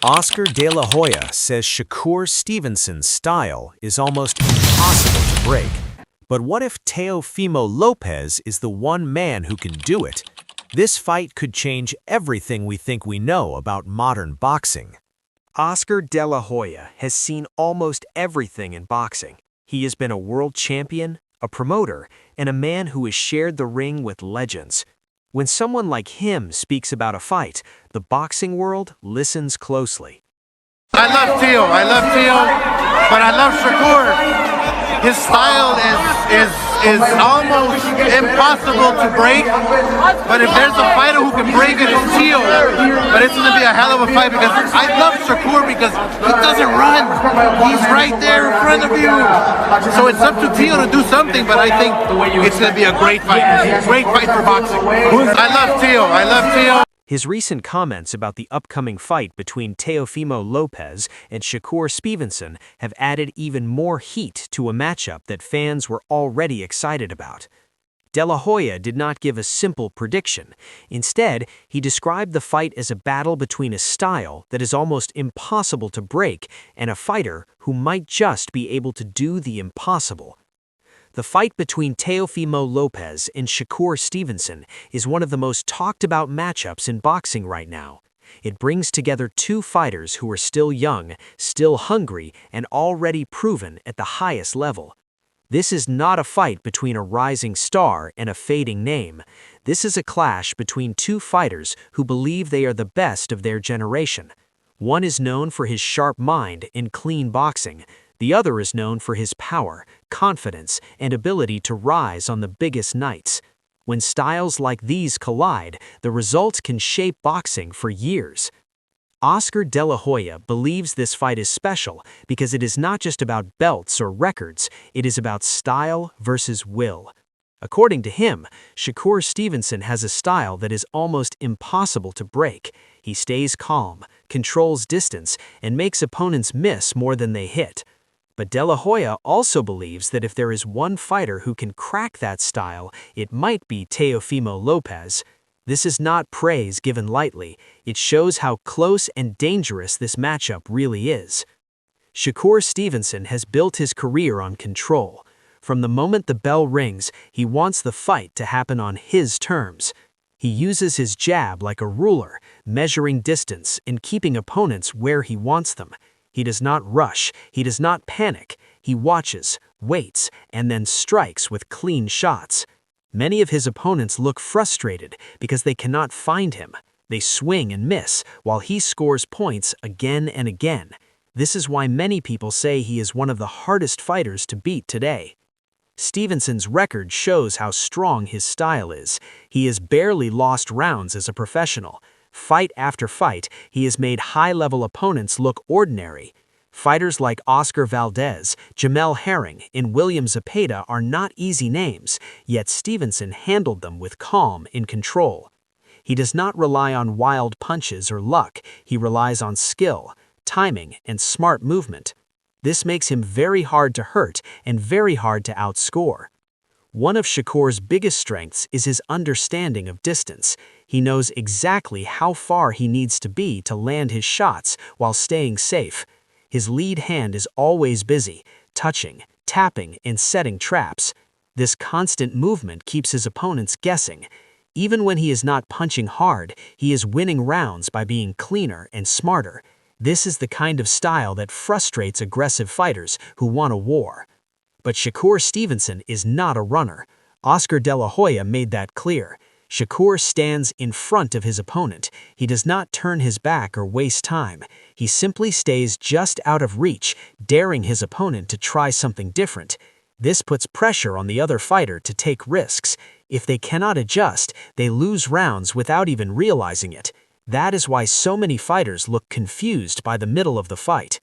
Oscar De La Hoya says Shakur Stevenson's style is almost impossible to break. But what if Teofimo Lopez is the one man who can do it? This fight could change everything we think we know about modern boxing. Oscar De La Hoya has seen almost everything in boxing. He has been a world champion, a promoter, and a man who has shared the ring with legends. When someone like him speaks about a fight, the boxing world listens closely. I love Teo, but I love Shakur. His style is almost impossible to break, but if there's a fighter who can break it, it's Teo. But it's going to be a hell of a fight because I love Shakur because he doesn't run. He's right there in front of you. So it's up to Teo to do something, but I think it's going to be a great fight. Great fight for boxing. I love Teo. His recent comments about the upcoming fight between Teofimo Lopez and Shakur Stevenson have added even more heat to a matchup that fans were already excited about. De La Hoya did not give a simple prediction. Instead, he described the fight as a battle between a style that is almost impossible to break and a fighter who might just be able to do the impossible. The fight between Teofimo Lopez and Shakur Stevenson is one of the most talked about matchups in boxing right now. It brings together two fighters who are still young, still hungry, and already proven at the highest level. This is not a fight between a rising star and a fading name. This is a clash between two fighters who believe they are the best of their generation. One is known for his sharp mind and clean boxing. The other is known for his power, confidence, and ability to rise on the biggest nights. When styles like these collide, the results can shape boxing for years. Oscar De La Hoya believes this fight is special because it is not just about belts or records, it is about style versus will. According to him, Shakur Stevenson has a style that is almost impossible to break. He stays calm, controls distance, and makes opponents miss more than they hit. But De La Hoya also believes that if there is one fighter who can crack that style, it might be Teofimo Lopez. This is not praise given lightly. It shows how close and dangerous this matchup really is. Shakur Stevenson has built his career on control. From the moment the bell rings, he wants the fight to happen on his terms. He uses his jab like a ruler, measuring distance and keeping opponents where he wants them. He does not rush, he does not panic, he watches, waits, and then strikes with clean shots. Many of his opponents look frustrated because they cannot find him. They swing and miss, while he scores points again and again. This is why many people say he is one of the hardest fighters to beat today. Stevenson's record shows how strong his style is. He has barely lost rounds as a professional. Fight after fight, he has made high-level opponents look ordinary. Fighters like Oscar Valdez, Jamel Herring, and William Zepeda are not easy names, yet Stevenson handled them with calm and control. He does not rely on wild punches or luck, he relies on skill, timing, and smart movement. This makes him very hard to hurt and very hard to outscore. One of Shakur's biggest strengths is his understanding of distance. He knows exactly how far he needs to be to land his shots while staying safe. His lead hand is always busy, touching, tapping, and setting traps. This constant movement keeps his opponents guessing. Even when he is not punching hard, he is winning rounds by being cleaner and smarter. This is the kind of style that frustrates aggressive fighters who want a war. But Shakur Stevenson is not a runner. Oscar De La Hoya made that clear. Shakur stands in front of his opponent. He does not turn his back or waste time. He simply stays just out of reach, daring his opponent to try something different. This puts pressure on the other fighter to take risks. If they cannot adjust, they lose rounds without even realizing it. That is why so many fighters look confused by the middle of the fight.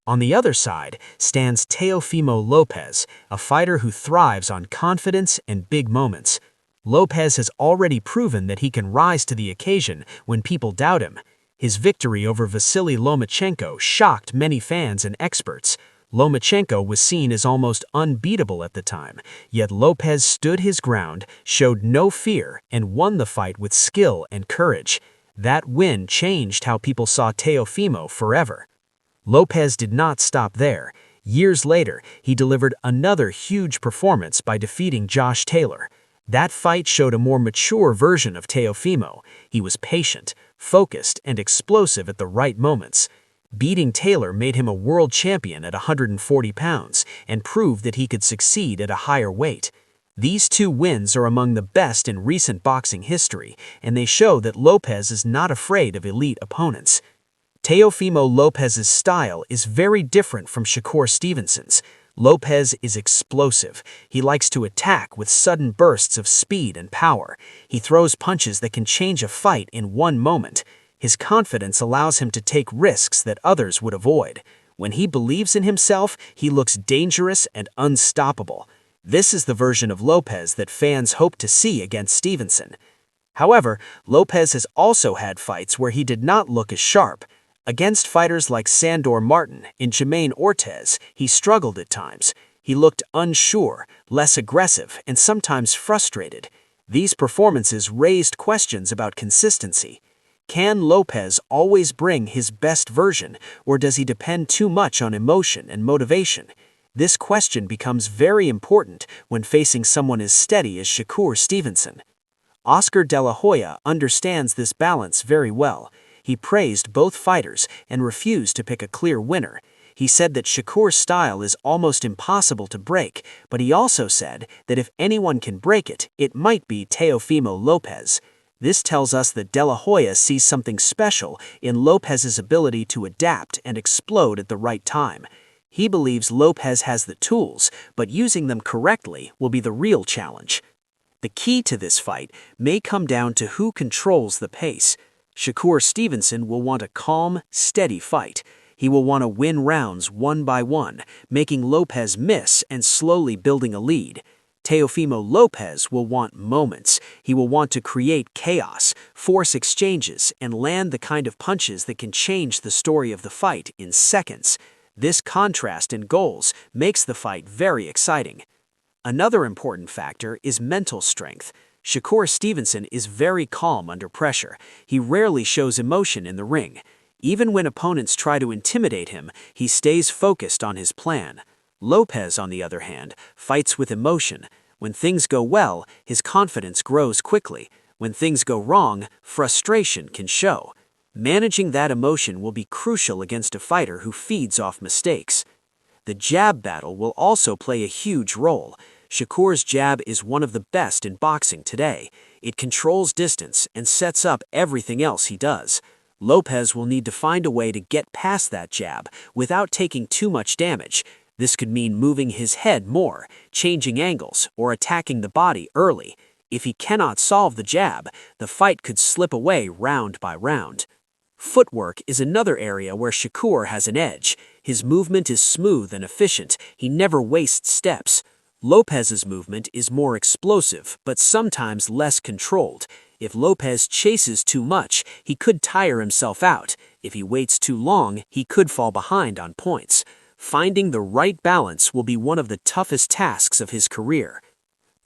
On the other side stands Teofimo Lopez, a fighter who thrives on confidence and big moments. Lopez has already proven that he can rise to the occasion when people doubt him. His victory over Vasily Lomachenko shocked many fans and experts. Lomachenko was seen as almost unbeatable at the time, yet Lopez stood his ground, showed no fear, and won the fight with skill and courage. That win changed how people saw Teofimo forever. Lopez did not stop there. Years later, he delivered another huge performance by defeating Josh Taylor. That fight showed a more mature version of Teofimo. He was patient, focused, and explosive at the right moments. Beating Taylor made him a world champion at 140 pounds and proved that he could succeed at a higher weight. These two wins are among the best in recent boxing history, and they show that Lopez is not afraid of elite opponents. Teofimo Lopez's style is very different from Shakur Stevenson's. Lopez is explosive. He likes to attack with sudden bursts of speed and power. He throws punches that can change a fight in one moment. His confidence allows him to take risks that others would avoid. When he believes in himself, he looks dangerous and unstoppable. This is the version of Lopez that fans hope to see against Stevenson. However, Lopez has also had fights where he did not look as sharp. Against fighters like Sandor Martin and Jamaine Ortez, he struggled at times. He looked unsure, less aggressive, and sometimes frustrated. These performances raised questions about consistency. Can Lopez always bring his best version, or does he depend too much on emotion and motivation? This question becomes very important when facing someone as steady as Shakur Stevenson. Oscar De La Hoya understands this balance very well. He praised both fighters and refused to pick a clear winner. He said that Shakur's style is almost impossible to break, but he also said that if anyone can break it, it might be Teofimo Lopez. This tells us that De La Hoya sees something special in Lopez's ability to adapt and explode at the right time. He believes Lopez has the tools, but using them correctly will be the real challenge. The key to this fight may come down to who controls the pace. Shakur Stevenson will want a calm, steady fight. He will want to win rounds one by one, making Lopez miss and slowly building a lead. Teofimo Lopez will want moments. He will want to create chaos, force exchanges, and land the kind of punches that can change the story of the fight in seconds. This contrast in goals makes the fight very exciting. Another important factor is mental strength. Shakur Stevenson is very calm under pressure. He rarely shows emotion in the ring. Even when opponents try to intimidate him, he stays focused on his plan. Lopez, on the other hand, fights with emotion. When things go well, his confidence grows quickly. When things go wrong, frustration can show. Managing that emotion will be crucial against a fighter who feeds off mistakes. The jab battle will also play a huge role. Shakur's jab is one of the best in boxing today. It controls distance and sets up everything else he does. Lopez will need to find a way to get past that jab without taking too much damage. This could mean moving his head more, changing angles, or attacking the body early. If he cannot solve the jab, the fight could slip away round by round. Footwork is another area where Shakur has an edge. His movement is smooth and efficient. He never wastes steps. Lopez's movement is more explosive, but sometimes less controlled. If Lopez chases too much, he could tire himself out. If he waits too long, he could fall behind on points. Finding the right balance will be one of the toughest tasks of his career.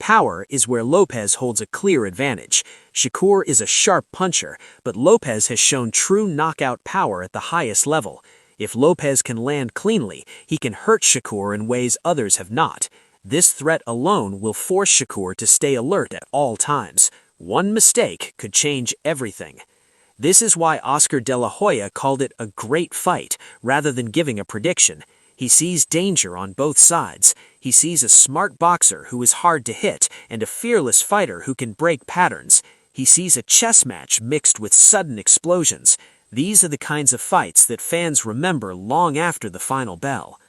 Power is where Lopez holds a clear advantage. Shakur is a sharp puncher, but Lopez has shown true knockout power at the highest level. If Lopez can land cleanly, he can hurt Shakur in ways others have not. This threat alone will force Shakur to stay alert at all times. One mistake could change everything. This is why Oscar De La Hoya called it a great fight, rather than giving a prediction. He sees danger on both sides. He sees a smart boxer who is hard to hit and a fearless fighter who can break patterns. He sees a chess match mixed with sudden explosions. These are the kinds of fights that fans remember long after the final bell.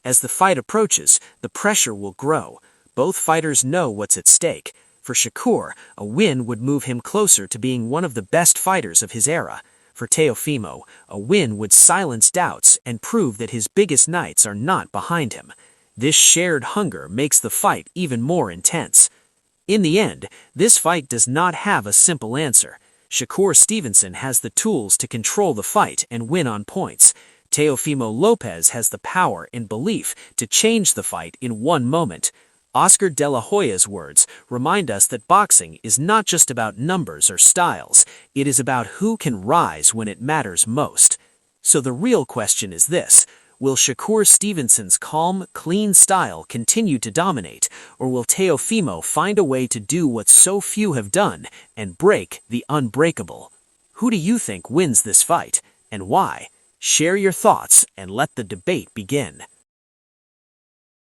As the fight approaches, the pressure will grow. Both fighters know what's at stake. For Shakur, a win would move him closer to being one of the best fighters of his era. For Teofimo, a win would silence doubts and prove that his biggest nights are not behind him. This shared hunger makes the fight even more intense. In the end, this fight does not have a simple answer. Shakur Stevenson has the tools to control the fight and win on points. Teofimo Lopez has the power and belief to change the fight in one moment. Oscar De La Hoya's words remind us that boxing is not just about numbers or styles, it is about who can rise when it matters most. So the real question is this: will Shakur Stevenson's calm, clean style continue to dominate, or will Teofimo find a way to do what so few have done and break the unbreakable? Who do you think wins this fight, and why? Share your thoughts and let the debate begin.